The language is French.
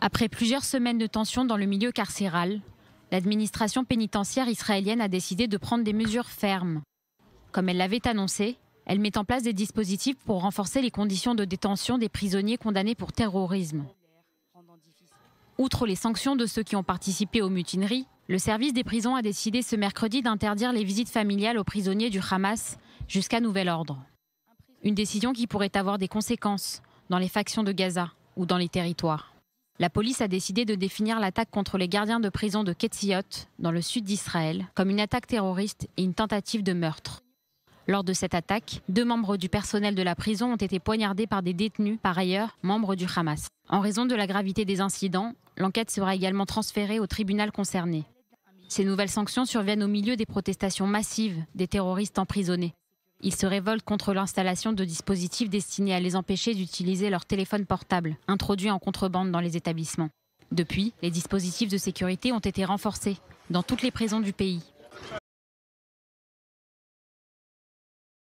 Après plusieurs semaines de tension dans le milieu carcéral, l'administration pénitentiaire israélienne a décidé de prendre des mesures fermes. Comme elle l'avait annoncé, elle met en place des dispositifs pour renforcer les conditions de détention des prisonniers condamnés pour terrorisme. Outre les sanctions de ceux qui ont participé aux mutineries, le service des prisons a décidé ce mercredi d'interdire les visites familiales aux prisonniers du Hamas jusqu'à nouvel ordre. Une décision qui pourrait avoir des conséquences dans les factions de Gaza ou dans les territoires. La police a décidé de définir l'attaque contre les gardiens de prison de Ketziot, dans le sud d'Israël, comme une attaque terroriste et une tentative de meurtre. Lors de cette attaque, 2 membres du personnel de la prison ont été poignardés par des détenus, par ailleurs membres du Hamas. En raison de la gravité des incidents, l'enquête sera également transférée au tribunal concerné. Ces nouvelles sanctions surviennent au milieu des protestations massives des terroristes emprisonnés. Ils se révoltent contre l'installation de dispositifs destinés à les empêcher d'utiliser leur téléphone portable, introduits en contrebande dans les établissements. Depuis, les dispositifs de sécurité ont été renforcés dans toutes les prisons du pays.